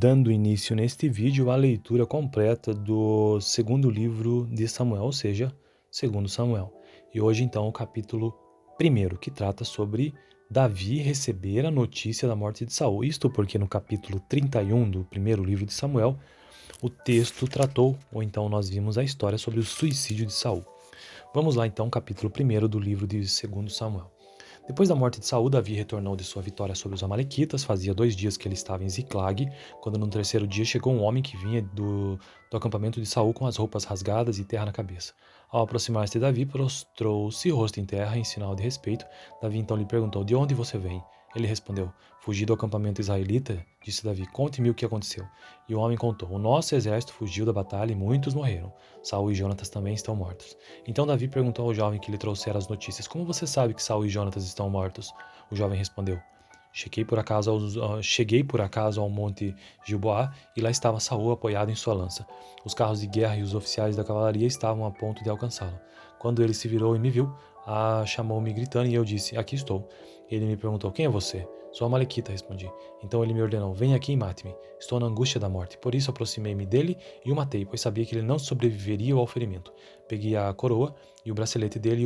Dando início neste vídeo à leitura completa do segundo livro de Samuel, ou seja, segundo Samuel. E hoje então o capítulo 1, que trata sobre Davi receber a notícia da morte de Saul. Isto porque no capítulo 31 do primeiro livro de Samuel, o texto tratou, ou então nós vimos a história sobre o suicídio de Saul. Vamos lá então, capítulo 1 do livro de 2 Samuel. Depois da morte de Saul, Davi retornou de sua vitória sobre os amalequitas. Fazia 2 dias que ele estava em Ziclag, quando no terceiro dia chegou um homem que vinha do acampamento de Saul com as roupas rasgadas e terra na cabeça. Ao aproximar-se de Davi, prostrou-se rosto em terra em sinal de respeito. Davi então lhe perguntou: "De onde você vem?" Ele respondeu: "Fugi do acampamento israelita." Disse Davi: "Conte-me o que aconteceu." E o homem contou: "O nosso exército fugiu da batalha e muitos morreram. Saul e Jonatas também estão mortos." Então Davi perguntou ao jovem que lhe trouxera as notícias: "Como você sabe que Saul e Jonatas estão mortos?" O jovem respondeu: Cheguei por acaso ao monte Gilboá, e lá estava Saul apoiado em sua lança. Os carros de guerra e os oficiais da cavalaria estavam a ponto de alcançá-lo. Quando ele se virou e me viu, chamou-me gritando, e eu disse: "Aqui estou." Ele me perguntou: "Quem é você?" "Sou Amalequita", respondi. Então ele me ordenou: "Venha aqui e mate-me." Estou na angústia da morte. Por isso aproximei-me dele e o matei, pois sabia que ele não sobreviveria ao ferimento. Peguei a coroa e o bracelete dele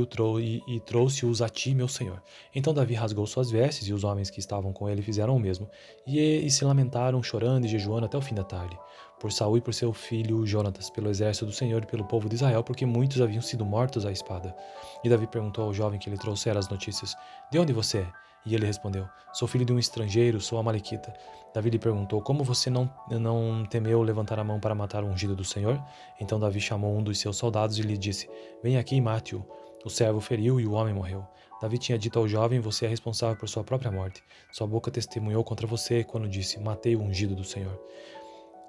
e trouxe-os a ti, meu senhor. Então Davi rasgou suas vestes, e os homens que estavam com ele fizeram o mesmo, e se lamentaram, chorando e jejuando até o fim da tarde, por Saul e por seu filho Jonatas, pelo exército do Senhor e pelo povo de Israel, porque muitos haviam sido mortos à espada. E Davi perguntou ao jovem que lhe trouxera as notícias: "De onde você é?" E ele respondeu: "Sou filho de um estrangeiro, sou amalequita." Davi lhe perguntou: "Como você não temeu levantar a mão para matar o ungido do Senhor?" Então Davi chamou um dos seus soldados e lhe disse: "Venha aqui e mate-o." O servo feriu e o homem morreu. Davi tinha dito ao jovem: "Você é responsável por sua própria morte. Sua boca testemunhou contra você quando disse: Matei o ungido do Senhor."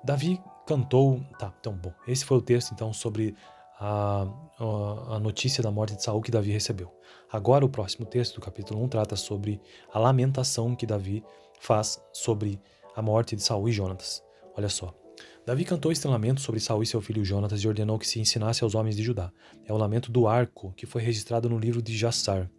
Davi cantou. Tá, então, bom. Esse foi o texto, então, sobre a, a notícia da morte de Saul que Davi recebeu. Agora, o próximo texto, do capítulo 1, trata sobre a lamentação que Davi faz sobre a morte de Saul e Jonatas. Olha só. Davi cantou este lamento sobre Saul e seu filho Jonatas e ordenou que se ensinasse aos homens de Judá. É o lamento do arco, que foi registrado no livro de Jassar.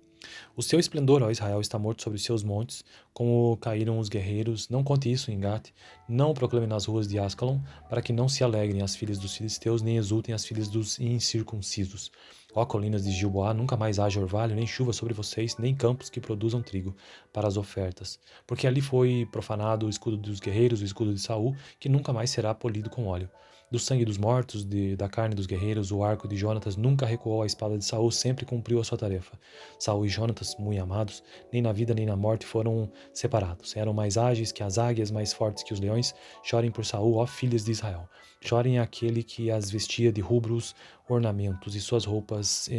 O seu esplendor, ó Israel, está morto sobre os seus montes, como caíram os guerreiros. Não conte isso em Gate, não proclame nas ruas de Ascalon, para que não se alegrem as filhas dos filisteus, nem exultem as filhas dos incircuncisos. Ó colinas de Gilboá, nunca mais haja orvalho, nem chuva sobre vocês, nem campos que produzam trigo para as ofertas. Porque ali foi profanado o escudo dos guerreiros, o escudo de Saul, que nunca mais será polido com óleo. Do sangue dos mortos, da carne dos guerreiros, o arco de Jonatas nunca recuou, a espada de Saul sempre cumpriu a sua tarefa. Saul e Jonatas, muito amados, nem na vida nem na morte foram separados. Eram mais ágeis que as águias, mais fortes que os leões. Chorem por Saul, ó filhas de Israel. Chorem aquele que as vestia de rubros ornamentos, e suas roupas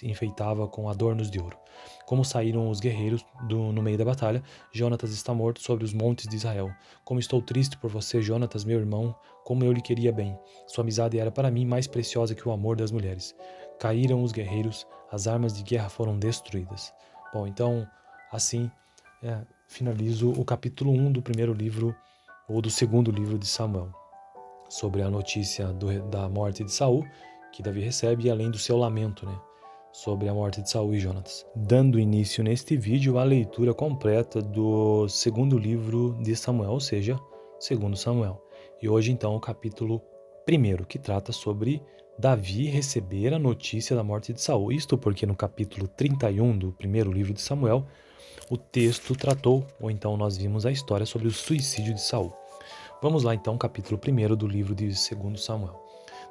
enfeitava com adornos de ouro. Como saíram os guerreiros no meio da batalha, Jonatas está morto sobre os montes de Israel. Como estou triste por você, Jonatas, meu irmão, como eu lhe queria bem. Sua amizade era para mim mais preciosa que o amor das mulheres. Caíram os guerreiros, as armas de guerra foram destruídas. Bom, então, assim, finalizo o capítulo 1 do primeiro livro, ou do segundo livro de Samuel, sobre a notícia da morte de Saul, que Davi recebe, e além do seu lamento, sobre a morte de Saul e Jonatas. Dando início neste vídeo à leitura completa do segundo livro de Samuel, ou seja, segundo Samuel. E hoje então o capítulo 1, que trata sobre Davi receber a notícia da morte de Saul. Isto porque no capítulo 31 do primeiro livro de Samuel, o texto tratou, ou então nós vimos a história sobre o suicídio de Saul. Vamos lá então, capítulo 1 do livro de 2 Samuel.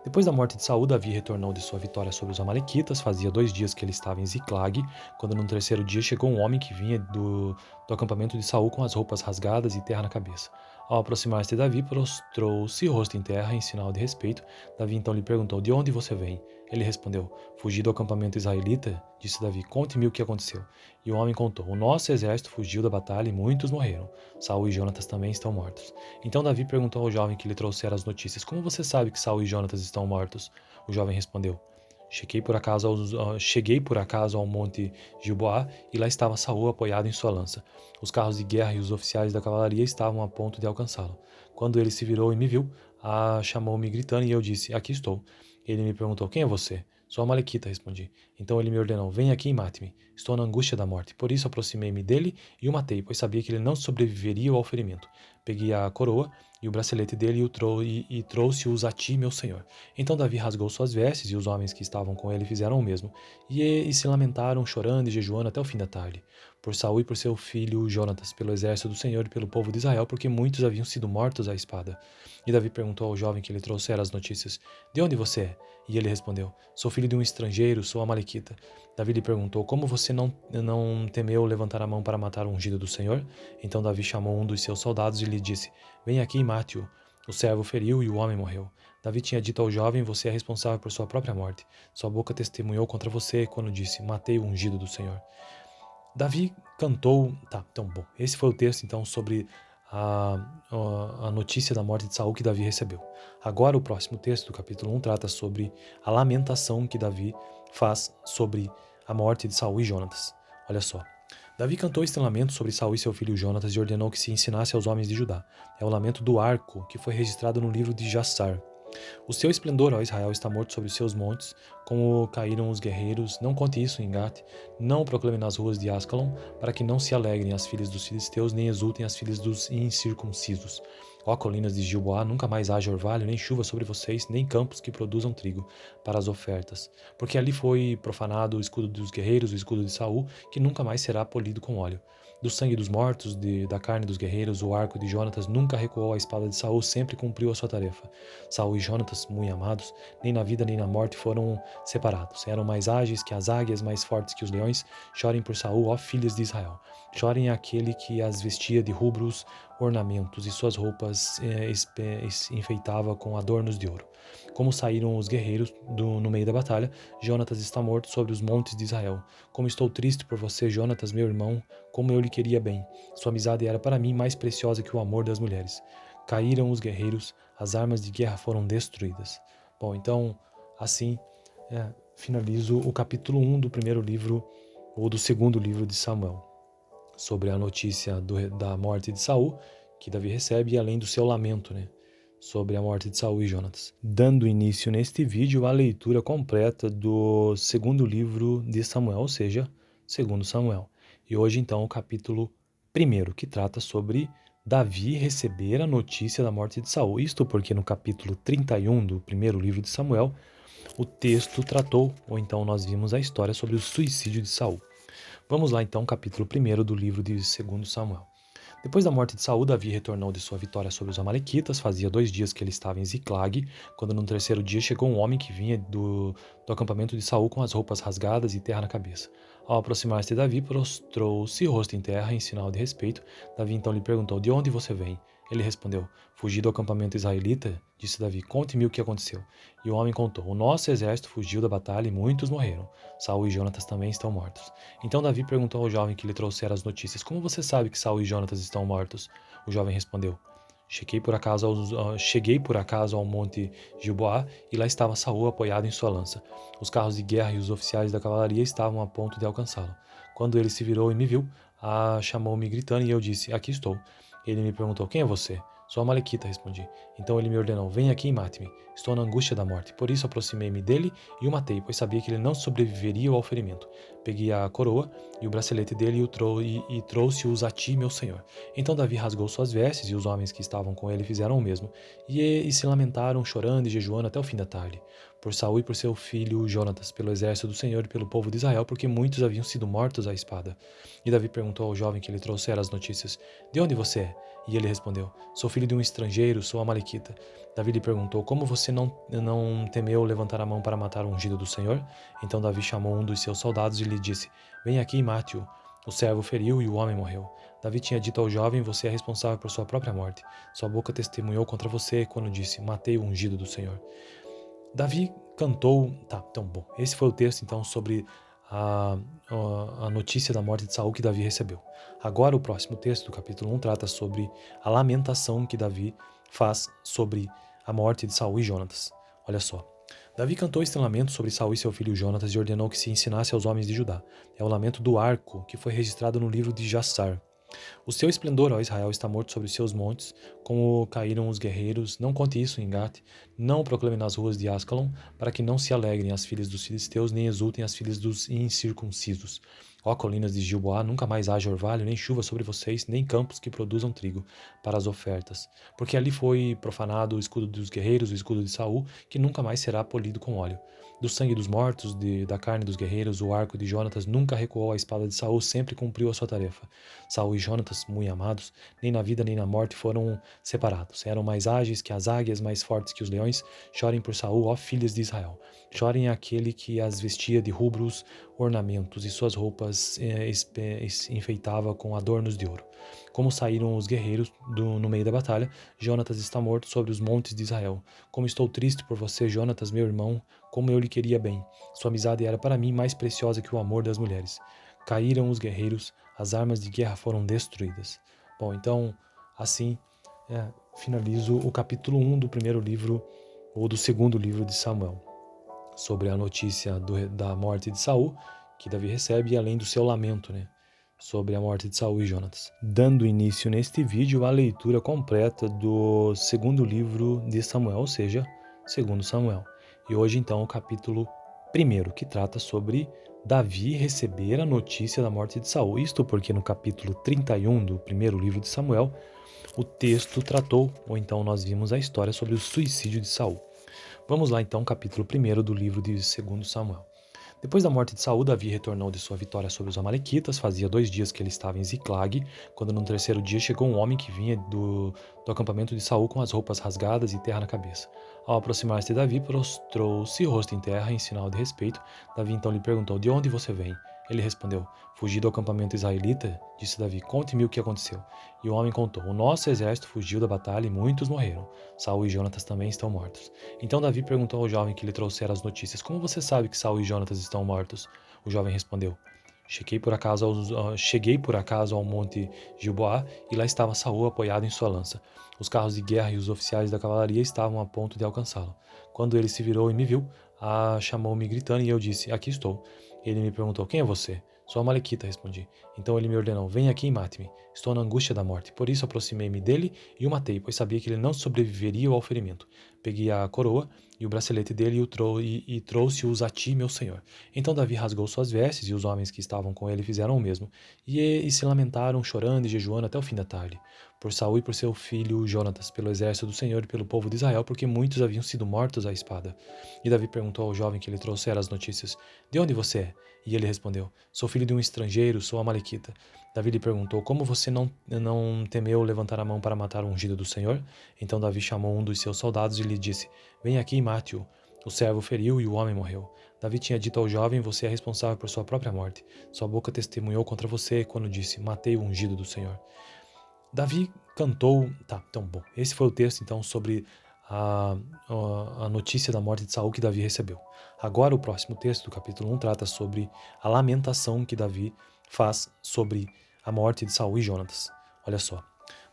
Depois da morte de Saul, Davi retornou de sua vitória sobre os amalequitas. Fazia 2 dias que ele estava em Ziclag, quando no terceiro dia chegou um homem que vinha do acampamento de Saul com as roupas rasgadas e terra na cabeça. Ao aproximar-se de Davi, prostrou-se rosto em terra em sinal de respeito. Davi então lhe perguntou: "De onde você vem?" Ele respondeu: "Fugi do acampamento israelita." Disse Davi: "Conte-me o que aconteceu." E o homem contou: "O nosso exército fugiu da batalha e muitos morreram. Saul e Jonatas também estão mortos." Então Davi perguntou ao jovem que lhe trouxera as notícias: "Como você sabe que Saul e Jonatas estão mortos?" O jovem respondeu: Cheguei por acaso ao monte Gilboá, e lá estava Saul apoiado em sua lança. Os carros de guerra e os oficiais da cavalaria estavam a ponto de alcançá-lo. Quando ele se virou e me viu, chamou-me gritando, e eu disse: "Aqui estou." Ele me perguntou: "Quem é você?" "Sou Amalequita", respondi. Então ele me ordenou: "Venha aqui e mate-me." Estou na angústia da morte. Por isso aproximei-me dele e o matei, pois sabia que ele não sobreviveria ao ferimento. Peguei a coroa e o bracelete dele e trouxe-os a ti, meu senhor. Então Davi rasgou suas vestes, e os homens que estavam com ele fizeram o mesmo. E se lamentaram, chorando e jejuando até o fim da tarde. Por Saul e por seu filho Jonatas, pelo exército do Senhor e pelo povo de Israel, porque muitos haviam sido mortos à espada. E Davi perguntou ao jovem que lhe trouxera as notícias: De onde você é? E ele respondeu: Sou filho de um estrangeiro, sou amalequita. Davi lhe perguntou: Como você não temeu levantar a mão para matar o ungido do Senhor? Então Davi chamou um dos seus soldados e lhe disse: Vem aqui e mate-o. O servo feriu e o homem morreu. Davi tinha dito ao jovem: Você é responsável por sua própria morte. Sua boca testemunhou contra você quando disse: Matei o ungido do Senhor. Davi cantou. Tá, então, bom. Esse foi o texto, então, sobre a notícia da morte de Saul que Davi recebeu. Agora, o próximo texto, do capítulo 1, trata sobre a lamentação que Davi faz sobre a morte de Saul e Jonatas. Olha só. Davi cantou este lamento sobre Saul e seu filho Jonatas e ordenou que se ensinasse aos homens de Judá. É o lamento do arco, que foi registrado no livro de Jassar. O seu esplendor, ó Israel, está morto sobre os seus montes, como caíram os guerreiros. Não conte isso em Gate, não o proclame nas ruas de Ascalon, para que não se alegrem as filhas dos filisteus, nem exultem as filhas dos incircuncisos. Ó colinas de Gilboá, nunca mais haja orvalho, nem chuva sobre vocês, nem campos que produzam trigo para as ofertas. Porque ali foi profanado o escudo dos guerreiros, o escudo de Saul, que nunca mais será polido com óleo. Do sangue dos mortos, da carne dos guerreiros, o arco de Jonatas nunca recuou, a espada de Saul sempre cumpriu a sua tarefa. Saul e Jonatas, muito amados, nem na vida nem na morte foram separados. Eram mais ágeis que as águias, mais fortes que os leões. Chorem por Saul, ó filhas de Israel. Chorem aquele que as vestia de rubros ornamentos e suas roupas enfeitava com adornos de ouro. Como saíram os guerreiros no meio da batalha, Jonatas está morto sobre os montes de Israel. Como estou triste por você, Jonatas, meu irmão, como eu lhe queria bem. Sua amizade era para mim mais preciosa que o amor das mulheres. Caíram os guerreiros, as armas de guerra foram destruídas. Bom, então, assim, finalizo o capítulo 1 do primeiro livro, ou do segundo livro de Samuel, sobre a notícia da morte de Saul, que Davi recebe, e além do seu lamento, sobre a morte de Saul e Jonatas. Dando início neste vídeo à leitura completa do segundo livro de Samuel, ou seja, segundo Samuel. E hoje, então, o capítulo 1, que trata sobre Davi receber a notícia da morte de Saul. Isto porque no capítulo 31 do primeiro livro de Samuel, o texto tratou, ou então nós vimos a história sobre o suicídio de Saul. Vamos lá então, capítulo 1 do livro de 2 Samuel. Depois da morte de Saul, Davi retornou de sua vitória sobre os amalequitas. Fazia 2 dias que ele estava em Ziclag, quando no terceiro dia chegou um homem que vinha do acampamento de Saul com as roupas rasgadas e terra na cabeça. Ao aproximar-se de Davi, prostrou-se rosto em terra em sinal de respeito. Davi então lhe perguntou: De onde você vem? Ele respondeu: Fugi do acampamento israelita. Disse Davi: Conte-me o que aconteceu. E o homem contou: O nosso exército fugiu da batalha e muitos morreram. Saul e Jonatas também estão mortos. Então Davi perguntou ao jovem que lhe trouxera as notícias: Como você sabe que Saul e Jonatas estão mortos? O jovem respondeu: Cheguei por acaso ao monte Gilboá, e lá estava Saul apoiado em sua lança. Os carros de guerra e os oficiais da cavalaria estavam a ponto de alcançá-lo. Quando ele se virou e me viu, chamou-me gritando, e eu disse: Aqui estou. Ele me perguntou: Quem é você? Sou amalequita, respondi. Então ele me ordenou: Venha aqui e mate-me. Estou na angústia da morte. Por isso aproximei-me dele e o matei, pois sabia que ele não sobreviveria ao ferimento. Peguei a coroa e o bracelete dele e trouxe-os a ti, meu senhor. Então Davi rasgou suas vestes, e os homens que estavam com ele fizeram o mesmo. E se lamentaram, chorando e jejuando até o fim da tarde. Por Saul e por seu filho Jonatas, pelo exército do Senhor e pelo povo de Israel, porque muitos haviam sido mortos à espada. E Davi perguntou ao jovem que lhe trouxera as notícias: De onde você é? E ele respondeu: Sou filho de um estrangeiro, sou amalequita. Davi lhe perguntou: Como você não temeu levantar a mão para matar o ungido do Senhor? Então Davi chamou um dos seus soldados e lhe disse: Vem aqui e mate-o. O servo feriu e o homem morreu. Davi tinha dito ao jovem: Você é responsável por sua própria morte. Sua boca testemunhou contra você quando disse: Matei o ungido do Senhor. Davi cantou. Tá, então, bom. Esse foi o texto, então, sobre a notícia da morte de Saul que Davi recebeu. Agora, o próximo texto, do capítulo 1, trata sobre a lamentação que Davi faz sobre a morte de Saul e Jonatas. Olha só. Davi cantou este lamento sobre Saul e seu filho Jonatas e ordenou que se ensinasse aos homens de Judá. É o lamento do arco, que foi registrado no livro de Jassar. O seu esplendor, ó Israel, está morto sobre os seus montes, como caíram os guerreiros. Não conte isso em Gate, não o proclame nas ruas de Ascalon, para que não se alegrem as filhas dos filisteus, nem exultem as filhas dos incircuncisos. Ó colinas de Gilboá, nunca mais haja orvalho, nem chuva sobre vocês, nem campos que produzam trigo para as ofertas. Porque ali foi profanado o escudo dos guerreiros, o escudo de Saul, que nunca mais será polido com óleo. Do sangue dos mortos, da carne dos guerreiros, o arco de Jonatas nunca recuou, a espada de Saul sempre cumpriu a sua tarefa. Saul e Jonatas, muito amados, nem na vida nem na morte foram separados. Eram mais ágeis que as águias, mais fortes que os leões. Chorem por Saul, ó filhas de Israel. Chorem aquele que as vestia de rubros ornamentos e suas roupas enfeitava com adornos de ouro. Como saíram os guerreiros no meio da batalha, Jonatas está morto sobre os montes de Israel. Como estou triste por você, Jonatas, meu irmão, como eu lhe queria bem. Sua amizade era para mim mais preciosa que o amor das mulheres. Caíram os guerreiros, as armas de guerra foram destruídas. Bom, então, assim, finalizo o capítulo 1 do primeiro livro, ou do segundo livro de Samuel, sobre a notícia da morte de Saul, que Davi recebe, e além do seu lamento, sobre a morte de Saul e Jonatas. Dando início neste vídeo à leitura completa do segundo livro de Samuel, ou seja, segundo Samuel. E hoje então o capítulo 1, que trata sobre Davi receber a notícia da morte de Saul. Isto porque no capítulo 31 do primeiro livro de Samuel, o texto tratou, ou então nós vimos a história sobre o suicídio de Saul. Vamos lá então, capítulo 1 do livro de 2 Samuel. Depois da morte de Saul, Davi retornou de sua vitória sobre os amalequitas. Fazia 2 dias que ele estava em Ziclag, quando no terceiro dia chegou um homem que vinha do acampamento de Saul com as roupas rasgadas e terra na cabeça. Ao aproximar-se de Davi, prostrou-se rosto em terra em sinal de respeito. Davi então lhe perguntou: "De onde você vem?" Ele respondeu: "Fugi do acampamento israelita." Disse Davi: "Conte-me o que aconteceu." E o homem contou: "O nosso exército fugiu da batalha e muitos morreram. Saul e Jonatas também estão mortos." Então Davi perguntou ao jovem que lhe trouxera as notícias: "Como você sabe que Saul e Jonatas estão mortos?" O jovem respondeu: Cheguei por acaso ao monte Gilboá, e lá estava Saul apoiado em sua lança. Os carros de guerra e os oficiais da cavalaria estavam a ponto de alcançá-lo. Quando ele se virou e me viu, chamou-me gritando, e eu disse: "Aqui estou." Ele me perguntou: "Quem é você?" "Sou a Malequita", respondi. Então ele me ordenou: "Venha aqui e mate-me." Estou na angústia da morte. Por isso aproximei-me dele e o matei, pois sabia que ele não sobreviveria ao ferimento. Peguei a coroa e o bracelete dele e trouxe-os a ti, meu senhor. Então Davi rasgou suas vestes, e os homens que estavam com ele fizeram o mesmo, e se lamentaram, chorando e jejuando até o fim da tarde, por Saul e por seu filho Jonatas, pelo exército do Senhor e pelo povo de Israel, porque muitos haviam sido mortos à espada. E Davi perguntou ao jovem que lhe trouxera as notícias: "De onde você é?" E ele respondeu: "Sou filho de um estrangeiro, sou amalequita." Davi lhe perguntou: "Como você não temeu levantar a mão para matar o ungido do Senhor?" Então Davi chamou um dos seus soldados e lhe disse: "Venha aqui e mate-o." O servo feriu e o homem morreu. Davi tinha dito ao jovem: "Você é responsável por sua própria morte. Sua boca testemunhou contra você quando disse: Matei o ungido do Senhor." Davi cantou. Tá, então, bom. Esse foi o texto, então, sobre a, a notícia da morte de Saul que Davi recebeu. Agora, o próximo texto, do capítulo 1, trata sobre a lamentação que Davi faz sobre a morte de Saul e Jonatas. Olha só.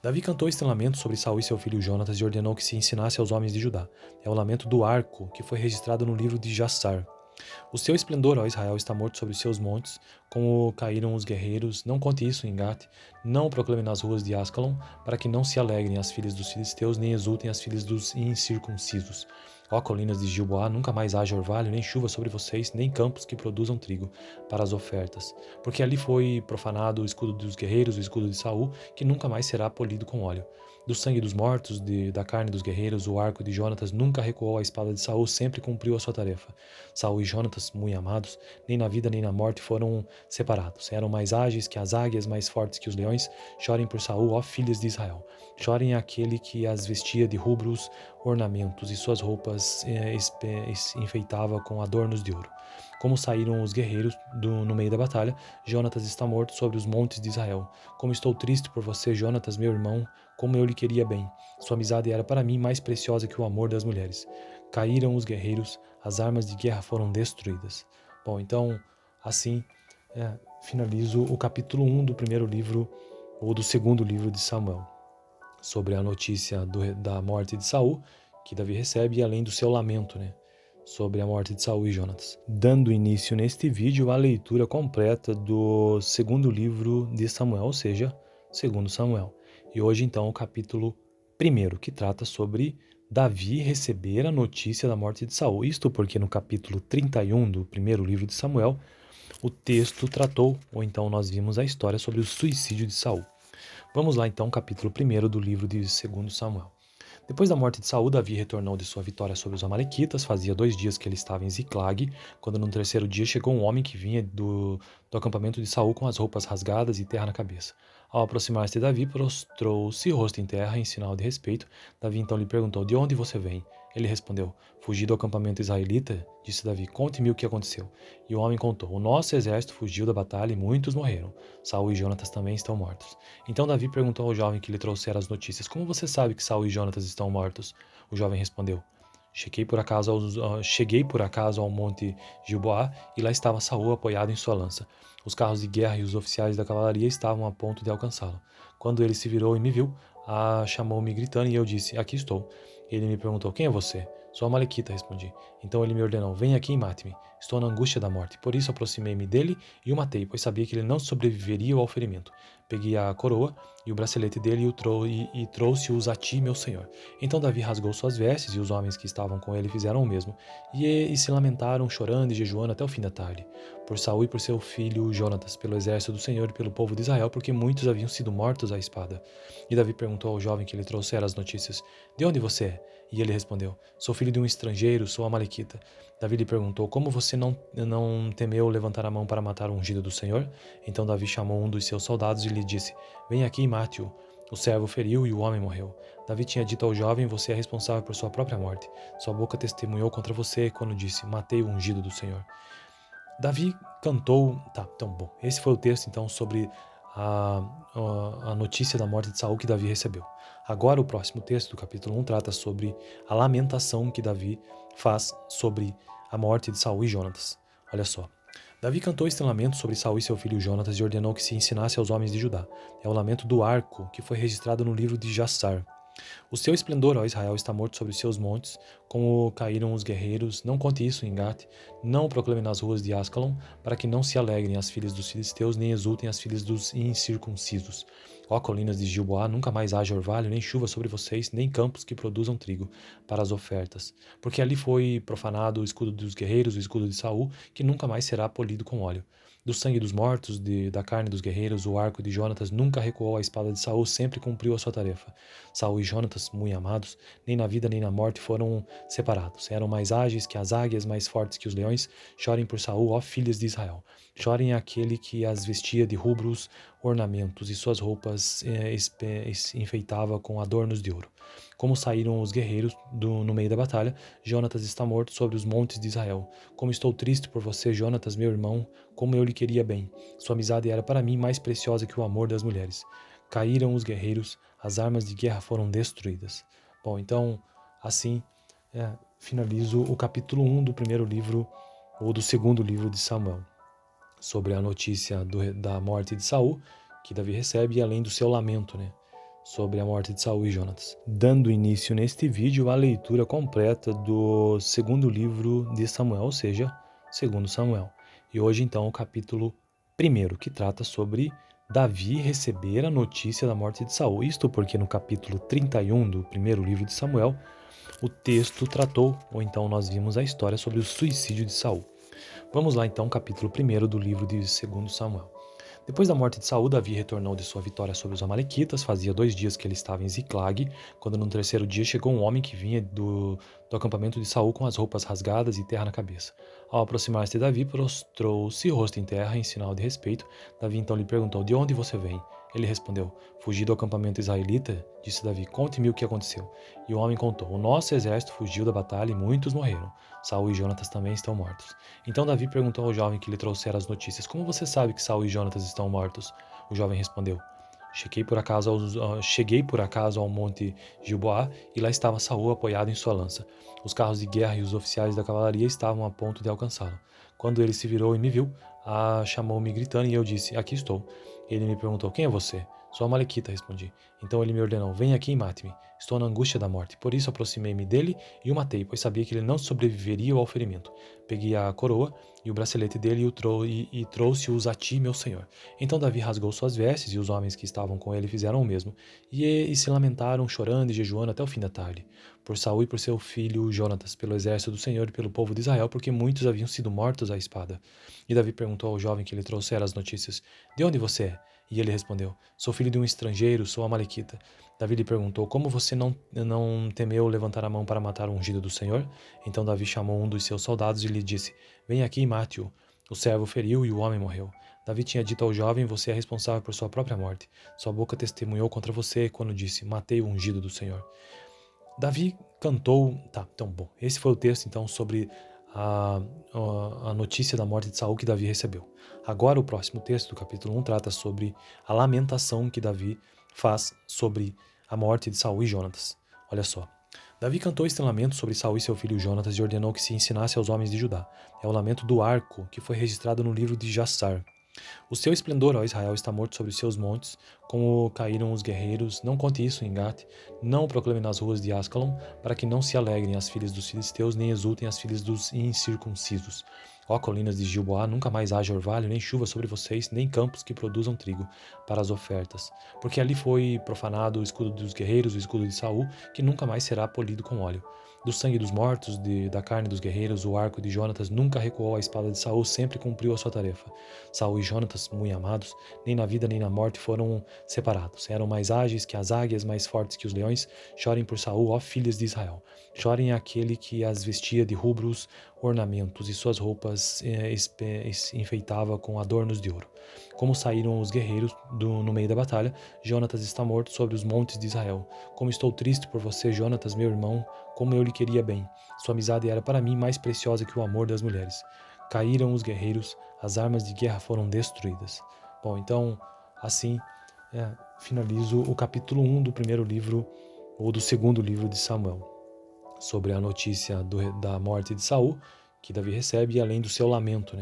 Davi cantou este lamento sobre Saul e seu filho Jonatas e ordenou que se ensinasse aos homens de Judá. É o lamento do arco, que foi registrado no livro de Jassar. O seu esplendor, ó Israel, está morto sobre os seus montes, como caíram os guerreiros. Não conte isso em Gate, não o proclame nas ruas de Ascalon, para que não se alegrem as filhas dos filisteus, nem exultem as filhas dos incircuncisos. Ó colinas de Gilboá, nunca mais haja orvalho, nem chuva sobre vocês, nem campos que produzam trigo para as ofertas. Porque ali foi profanado o escudo dos guerreiros, o escudo de Saul, que nunca mais será polido com óleo. Do sangue dos mortos, da carne dos guerreiros, o arco de Jonatas nunca recuou, a espada de Saul sempre cumpriu a sua tarefa. Saul e Jonatas, muito amados, nem na vida nem na morte foram separados. Eram mais ágeis que as águias, mais fortes que os leões. Chorem por Saul, ó filhas de Israel. Chorem aquele que as vestia de rubros ornamentos, e suas roupas enfeitava com adornos de ouro. Como saíram os guerreiros no meio da batalha, Jonatas está morto sobre os montes de Israel. Como estou triste por você, Jonatas, meu irmão, como eu lhe queria bem. Sua amizade era para mim mais preciosa que o amor das mulheres. Caíram os guerreiros, as armas de guerra foram destruídas. Bom, então, assim, finalizo o capítulo 1 do primeiro livro, ou do segundo livro de Samuel, sobre a notícia da morte de Saul, que Davi recebe, e além do seu lamento, sobre a morte de Saul e Jonatas. Dando início neste vídeo à leitura completa do segundo livro de Samuel, ou seja, segundo Samuel. E hoje então o capítulo 1, que trata sobre Davi receber a notícia da morte de Saul. Isto porque no capítulo 31 do primeiro livro de Samuel, O texto tratou, ou então nós vimos a história sobre o suicídio de Saul. Vamos lá então, capítulo 1 do livro de 2 Samuel. Depois da morte de Saul, Davi retornou de sua vitória sobre os amalequitas. Fazia 2 dias que ele estava em Ziclag, quando no terceiro dia chegou um homem que vinha do acampamento de Saul com as roupas rasgadas e terra na cabeça. Ao aproximar-se de Davi, prostrou-se rosto em terra em sinal de respeito. Davi então lhe perguntou: "De onde você vem?" Ele respondeu: "Fugi do acampamento israelita." Disse Davi: "Conte-me o que aconteceu." E o homem contou: "O nosso exército fugiu da batalha e muitos morreram. Saul e Jonatas também estão mortos." Então Davi perguntou ao jovem que lhe trouxera as notícias: "Como você sabe que Saul e Jonatas estão mortos?" O jovem respondeu: Cheguei por acaso ao monte Gilboá, e lá estava Saul apoiado em sua lança. Os carros de guerra e os oficiais da cavalaria estavam a ponto de alcançá-lo. Quando ele se virou e me viu, chamou-me gritando, e eu disse: "Aqui estou." Ele me perguntou: "Quem é você?" "Sou a Malequita", respondi. Então ele me ordenou: "Venha aqui e mate-me." Estou na angústia da morte. Por isso aproximei-me dele e o matei, pois sabia que ele não sobreviveria ao ferimento. Peguei a coroa e o bracelete dele e trouxe-os a ti, meu senhor. Então Davi rasgou suas vestes, e os homens que estavam com ele fizeram o mesmo, e se lamentaram, chorando e jejuando até o fim da tarde, por Saul e por seu filho Jonatas, pelo exército do Senhor e pelo povo de Israel, porque muitos haviam sido mortos à espada. E Davi perguntou ao jovem que lhe trouxera as notícias: "De onde você é?" E ele respondeu: "Sou filho de um estrangeiro, sou amalequita." Davi lhe perguntou: "Como você não temeu levantar a mão para matar o ungido do Senhor?" Então Davi chamou um dos seus soldados e lhe disse: "Venha aqui e mate-o." O servo feriu e o homem morreu. Davi tinha dito ao jovem: "Você é responsável por sua própria morte. Sua boca testemunhou contra você quando disse: Matei o ungido do Senhor." Davi cantou. Tá, então, bom. Esse foi o texto, então, sobre a, a notícia da morte de Saul que Davi recebeu. Agora, o próximo texto, do capítulo 1, trata sobre a lamentação que Davi faz sobre a morte de Saul e Jonatas. Olha só. Davi cantou este lamento sobre Saul e seu filho Jonatas e ordenou que se ensinasse aos homens de Judá. É o lamento do arco, que foi registrado no livro de Jassar. O seu esplendor, ó Israel, está morto sobre os seus montes, como caíram os guerreiros. Não conte isso em Gate, não o proclame nas ruas de Ascalon, para que não se alegrem as filhas dos filisteus, nem exultem as filhas dos incircuncisos. Ó colinas de Gilboá, nunca mais haja orvalho, nem chuva sobre vocês, nem campos que produzam trigo para as ofertas. Porque ali foi profanado o escudo dos guerreiros, o escudo de Saul, que nunca mais será polido com óleo. Do sangue dos mortos, da carne dos guerreiros, o arco de Jonatas nunca recuou, a espada de Saul sempre cumpriu a sua tarefa. Saul e Jonatas, muito amados, nem na vida nem na morte foram separados. Eram mais ágeis que as águias, mais fortes que os leões. Chorem por Saul, ó filhas de Israel. Chorem aquele que as vestia de rubros ornamentos, e suas roupas enfeitava com adornos de ouro. Como saíram os guerreiros no meio da batalha, Jonatas está morto sobre os montes de Israel. Como estou triste por você, Jonatas, meu irmão, como eu lhe queria bem. Sua amizade era para mim mais preciosa que o amor das mulheres. Caíram os guerreiros, as armas de guerra foram destruídas. Bom, então, assim, finalizo o capítulo 1 do primeiro livro, ou do segundo livro de Samuel, sobre a notícia da morte de Saul, que Davi recebe, e além do seu lamento, né, sobre a morte de Saul e Jonatas. Dando início neste vídeo à leitura completa do segundo livro de Samuel, ou seja, segundo Samuel. E hoje, então, o capítulo 1, que trata sobre Davi receber a notícia da morte de Saul. Isto porque no capítulo 31 do primeiro livro de Samuel, o texto tratou, ou então nós vimos a história sobre o suicídio de Saul. Vamos lá então, capítulo 1 do livro de 2 Samuel. Depois da morte de Saul, Davi retornou de sua vitória sobre os amalequitas. Fazia 2 dias que ele estava em Ziclag, quando no terceiro dia chegou um homem que vinha do acampamento de Saul com as roupas rasgadas e terra na cabeça. Ao aproximar-se de Davi, prostrou-se rosto em terra em sinal de respeito. Davi então lhe perguntou: "De onde você vem?" Ele respondeu: "Fugi do acampamento israelita." Disse Davi: "Conte-me o que aconteceu." E o homem contou: "O nosso exército fugiu da batalha e muitos morreram. Saul e Jonatas também estão mortos." Então Davi perguntou ao jovem que lhe trouxera as notícias: "Como você sabe que Saul e Jonatas estão mortos?" O jovem respondeu: Cheguei por acaso ao monte Gilboá, e lá estava Saul apoiado em sua lança. Os carros de guerra e os oficiais da cavalaria estavam a ponto de alcançá-lo. Quando ele se virou e me viu, chamou-me gritando, e eu disse: "Aqui estou." Ele me perguntou: "Quem é você?" Sou amalequita, respondi. Então ele me ordenou: venha aqui e mate-me. Estou na angústia da morte. Por isso aproximei-me dele e o matei, pois sabia que ele não sobreviveria ao ferimento. Peguei a coroa e o bracelete dele e trouxe-os a ti, meu senhor. Então Davi rasgou suas vestes e os homens que estavam com ele fizeram o mesmo. E se lamentaram, chorando e jejuando até o fim da tarde. Por Saul e por seu filho Jonatas, pelo exército do Senhor e pelo povo de Israel, porque muitos haviam sido mortos à espada. E Davi perguntou ao jovem que lhe trouxera as notícias: de onde você é? E ele respondeu: sou filho de um estrangeiro, sou amalequita. Davi lhe perguntou: como você não temeu levantar a mão para matar o ungido do Senhor? Então Davi chamou um dos seus soldados e lhe disse: venha aqui e mate-o. O servo feriu e o homem morreu. Davi tinha dito ao jovem: você é responsável por sua própria morte. Sua boca testemunhou contra você quando disse: matei o ungido do Senhor. Davi cantou. Tá, então, bom. Esse foi o texto, então, sobre a notícia da morte de Saul que Davi recebeu. Agora, o próximo texto, do capítulo 1, trata sobre a lamentação que Davi faz sobre a morte de Saul e Jonatas. Olha só. Davi cantou este lamento sobre Saul e seu filho Jonatas e ordenou que se ensinasse aos homens de Judá. É o lamento do arco, que foi registrado no livro de Jassar. O seu esplendor, ó Israel, está morto sobre os seus montes, como caíram os guerreiros. Não conte isso em Gate, não o proclame nas ruas de Ascalon, para que não se alegrem as filhas dos filisteus, nem exultem as filhas dos incircuncisos. Ó colinas de Gilboá, nunca mais haja orvalho, nem chuva sobre vocês, nem campos que produzam trigo para as ofertas. Porque ali foi profanado o escudo dos guerreiros, o escudo de Saul, que nunca mais será polido com óleo. Do sangue dos mortos, da carne dos guerreiros, o arco de Jonatas nunca recuou, a espada de Saul sempre cumpriu a sua tarefa. Saul e Jonatas, muito amados, nem na vida nem na morte foram separados. Eram mais ágeis que as águias, mais fortes que os leões. Chorem por Saul, ó filhas de Israel. Chorem aquele que as vestia de rubros ornamentos e suas roupas enfeitava com adornos de ouro. Como saíram os guerreiros no meio da batalha, Jonatas está morto sobre os montes de Israel. Como estou triste por você, Jonatas, meu irmão, como eu lhe queria bem. Sua amizade era para mim mais preciosa que o amor das mulheres. Caíram os guerreiros, as armas de guerra foram destruídas. Bom, então, assim, finalizo o capítulo 1 do primeiro livro, ou do segundo livro de Samuel, sobre a notícia da morte de Saul, que Davi recebe, e além do seu lamento,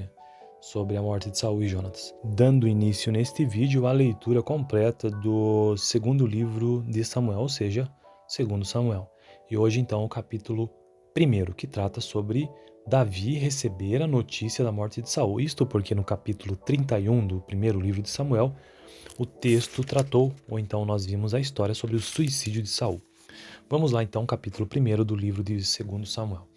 sobre a morte de Saul e Jonatas. Dando início neste vídeo à leitura completa do segundo livro de Samuel, ou seja, segundo Samuel. E hoje, então, o capítulo 1, que trata sobre Davi receber a notícia da morte de Saul. Isto porque no capítulo 31 do primeiro livro de Samuel, o texto tratou, ou então nós vimos a história sobre o suicídio de Saul. Vamos lá então, capítulo 1 do livro de 2 Samuel.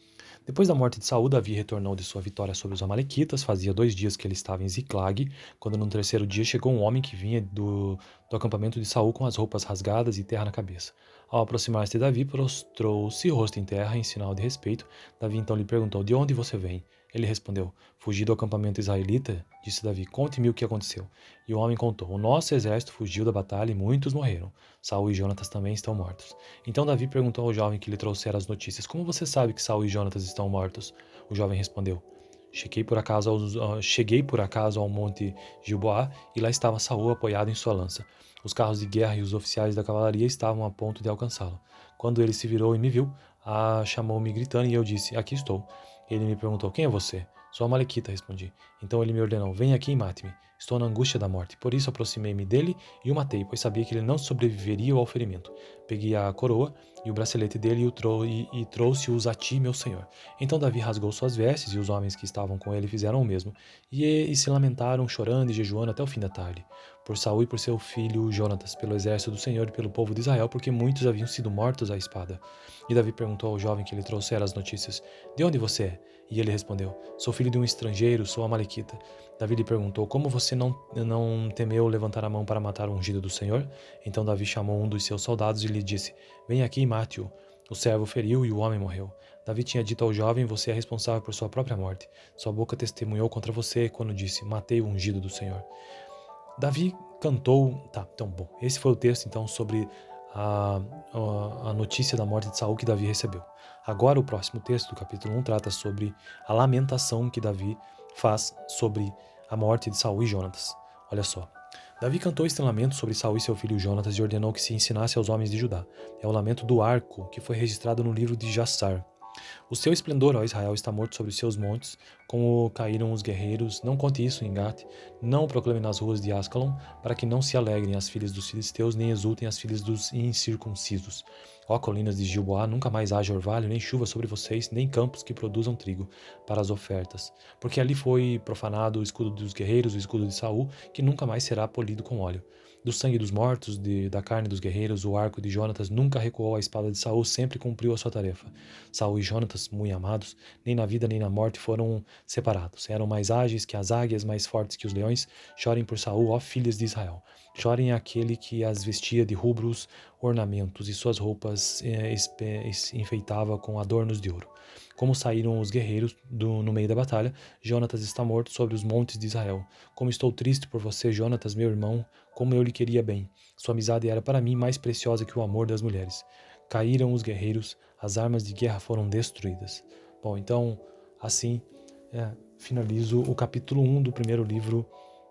Depois da morte de Saul, Davi retornou de sua vitória sobre os amalequitas. Fazia 2 dias que ele estava em Ziclag, quando no terceiro dia chegou um homem que vinha do acampamento de Saul com as roupas rasgadas e terra na cabeça. Ao aproximar-se de Davi, prostrou-se rosto em terra em sinal de respeito. Davi então lhe perguntou: de onde você vem? Ele respondeu: fugi do acampamento israelita. Disse Davi: conte-me o que aconteceu. E o homem contou: o nosso exército fugiu da batalha e muitos morreram. Saul e Jonatas também estão mortos. Então Davi perguntou ao jovem que lhe trouxera as notícias: como você sabe que Saul e Jonatas estão mortos? O jovem respondeu: cheguei por acaso ao monte Gilboá, e lá estava Saul apoiado em sua lança. Os carros de guerra e os oficiais da cavalaria estavam a ponto de alcançá-lo. Quando ele se virou e me viu, chamou-me gritando, e eu disse: aqui estou. Ele me perguntou: quem é você? Sou amalequita, respondi. Então ele me ordenou: venha aqui e mate-me. Estou na angústia da morte. Por isso aproximei-me dele e o matei, pois sabia que ele não sobreviveria ao ferimento. Peguei a coroa e o bracelete dele e trouxe-os a ti, meu senhor. Então Davi rasgou suas vestes e os homens que estavam com ele fizeram o mesmo. E se lamentaram, chorando e jejuando até o fim da tarde. Por Saul e por seu filho Jonatas, pelo exército do Senhor e pelo povo de Israel, porque muitos haviam sido mortos à espada. E Davi perguntou ao jovem que lhe trouxera as notícias: de onde você é? E ele respondeu: sou filho de um estrangeiro, sou amalequita. Davi lhe perguntou: como você não temeu levantar a mão para matar o ungido do Senhor? Então Davi chamou um dos seus soldados e lhe disse: venha aqui e mate-o. O servo feriu e o homem morreu. Davi tinha dito ao jovem: você é responsável por sua própria morte. Sua boca testemunhou contra você quando disse: matei o ungido do Senhor. Davi cantou. Tá, então, bom. Esse foi o texto, então, sobre a notícia da morte de Saul que Davi recebeu. Agora, o próximo texto, do capítulo 1, trata sobre a lamentação que Davi faz sobre a morte de Saul e Jonatas. Olha só. Davi cantou este lamento sobre Saul e seu filho Jonatas e ordenou que se ensinasse aos homens de Judá. É o lamento do arco, que foi registrado no livro de Jassar. O seu esplendor, ó Israel, está morto sobre os seus montes, como caíram os guerreiros. Não conte isso em Gate, não o proclame nas ruas de Ascalon, para que não se alegrem as filhas dos filisteus, nem exultem as filhas dos incircuncisos. Ó colinas de Gilboá, nunca mais haja orvalho, nem chuva sobre vocês, nem campos que produzam trigo para as ofertas. Porque ali foi profanado o escudo dos guerreiros, o escudo de Saul, que nunca mais será polido com óleo. Do sangue dos mortos, da carne dos guerreiros, o arco de Jonatas nunca recuou, a espada de Saul sempre cumpriu a sua tarefa. Saul e Jonatas, muito amados, nem na vida nem na morte foram separados. Eram mais ágeis que as águias, mais fortes que os leões. Chorem por Saul, ó filhas de Israel. Chorem aquele que as vestia de rubros ornamentos e suas roupas enfeitava com adornos de ouro. Como saíram os guerreiros no meio da batalha, Jonatas está morto sobre os montes de Israel. Como estou triste por você, Jonatas, meu irmão, como eu lhe queria bem. Sua amizade era para mim mais preciosa que o amor das mulheres. Caíram os guerreiros, as armas de guerra foram destruídas. Bom, então, assim, finalizo o capítulo 1 do primeiro livro,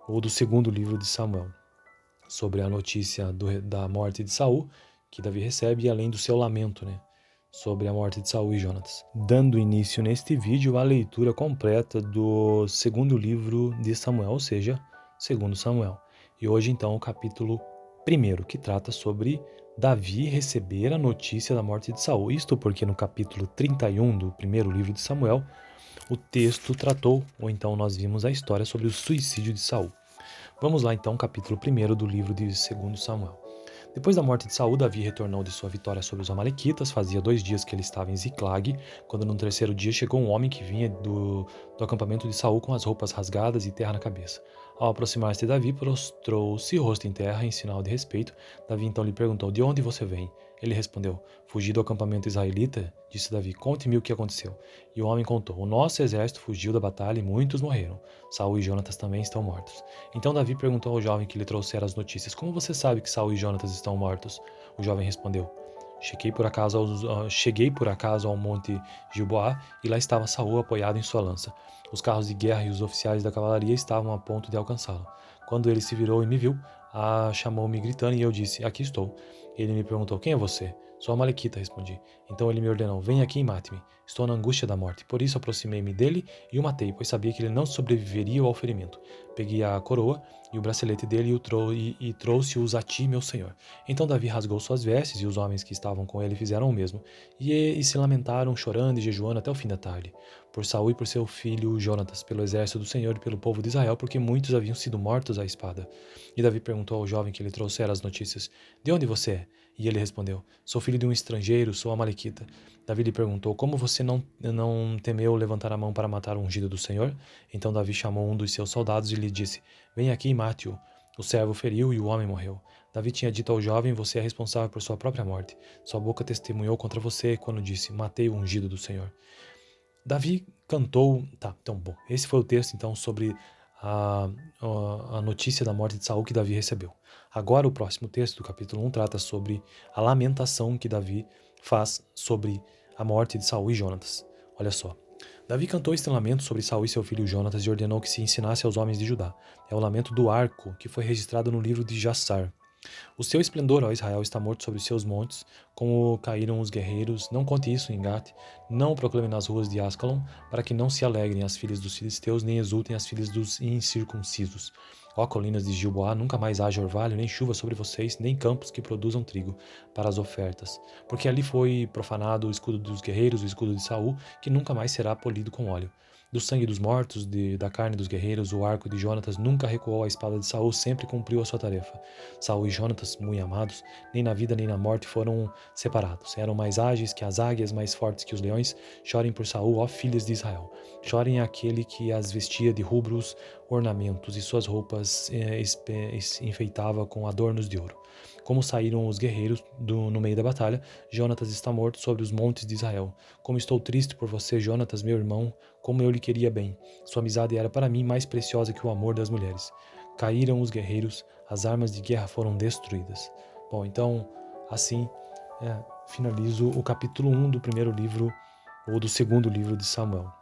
ou do segundo livro de Samuel, sobre a notícia da morte de Saul, que Davi recebe, e além do seu lamento, sobre a morte de Saul e Jonatas. Dando início neste vídeo à leitura completa do segundo livro de Samuel, ou seja, segundo Samuel. E hoje, então, o capítulo 1, que trata sobre Davi receber a notícia da morte de Saul. Isto porque no capítulo 31 do primeiro livro de Samuel, o texto tratou, ou então nós vimos a história sobre o suicídio de Saul. Vamos lá então, capítulo 1 do livro de 2 Samuel. Depois da morte de Saul, Davi retornou de sua vitória sobre os amalequitas. Fazia 2 dias que ele estava em Ziclag, quando no terceiro dia chegou um homem que vinha do acampamento de Saul com as roupas rasgadas e terra na cabeça. Ao aproximar-se de Davi, prostrou-se rosto em terra em sinal de respeito. Davi então lhe perguntou: "De onde você vem?" Ele respondeu: "Fugi do acampamento israelita." Disse Davi: "Conte-me o que aconteceu." E o homem contou: "O nosso exército fugiu da batalha e muitos morreram. Saul e Jonatas também estão mortos." Então Davi perguntou ao jovem que lhe trouxera as notícias: "Como você sabe que Saul e Jonatas estão mortos?" O jovem respondeu: Cheguei por acaso ao monte Gilboá, e lá estava Saul apoiado em sua lança. Os carros de guerra e os oficiais da cavalaria estavam a ponto de alcançá-lo. Quando ele se virou e me viu, chamou-me gritando, e eu disse: "Aqui estou." Ele me perguntou: "Quem é você?" "Sou Amalequita", respondi. Então ele me ordenou: "Venha aqui e mate-me." Estou na angústia da morte. Por isso aproximei-me dele e o matei, pois sabia que ele não sobreviveria ao ferimento. Peguei a coroa e o bracelete dele e trouxe-os a ti, meu senhor. Então Davi rasgou suas vestes, e os homens que estavam com ele fizeram o mesmo, e se lamentaram, chorando e jejuando até o fim da tarde, por Saul e por seu filho Jonatas, pelo exército do Senhor e pelo povo de Israel, porque muitos haviam sido mortos à espada. E Davi perguntou ao jovem que lhe trouxera as notícias: "De onde você é?" E ele respondeu: "Sou filho de um estrangeiro, sou amalequita." Davi lhe perguntou: "Como você não temeu levantar a mão para matar o ungido do Senhor?" Então Davi chamou um dos seus soldados e lhe disse: "Venha aqui e mate-o." O servo feriu e o homem morreu. Davi tinha dito ao jovem: "Você é responsável por sua própria morte. Sua boca testemunhou contra você quando disse: Matei o ungido do Senhor." Davi cantou. Tá, então, bom. Esse foi o texto, então, sobre a notícia da morte de Saul que Davi recebeu. Agora, o próximo texto, do capítulo 1, trata sobre a lamentação que Davi faz sobre a morte de Saul e Jonatas. Olha só. Davi cantou este lamento sobre Saul e seu filho Jonatas e ordenou que se ensinasse aos homens de Judá. É o lamento do arco, que foi registrado no livro de Jassar. O seu esplendor, ó Israel, está morto sobre os seus montes, como caíram os guerreiros. Não conte isso em Gate, não o proclame nas ruas de Ascalon, para que não se alegrem as filhas dos filisteus, nem exultem as filhas dos incircuncisos. Ó colinas de Gilboá, nunca mais haja orvalho, nem chuva sobre vocês, nem campos que produzam trigo para as ofertas. Porque ali foi profanado o escudo dos guerreiros, o escudo de Saul, que nunca mais será polido com óleo. Do sangue dos mortos, da carne dos guerreiros, o arco de Jonatas nunca recuou, a espada de Saul sempre cumpriu a sua tarefa. Saul e Jonatas, muito amados, nem na vida nem na morte foram separados. Eram mais ágeis que as águias, mais fortes que os leões. Chorem por Saul, ó filhas de Israel. Chorem aquele que as vestia de rubros ornamentos e suas roupas enfeitava com adornos de ouro. Como saíram os guerreiros no meio da batalha, Jonatas está morto sobre os montes de Israel. Como estou triste por você, Jonatas, meu irmão, como eu lhe queria bem. Sua amizade era para mim mais preciosa que o amor das mulheres. Caíram os guerreiros, as armas de guerra foram destruídas. Bom, então, assim, finalizo o capítulo 1 do primeiro livro, ou do segundo livro de Samuel,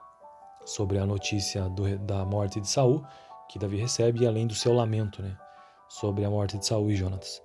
sobre a notícia da morte de Saul, que Davi recebe, e além do seu lamento, sobre a morte de Saul e Jonatas.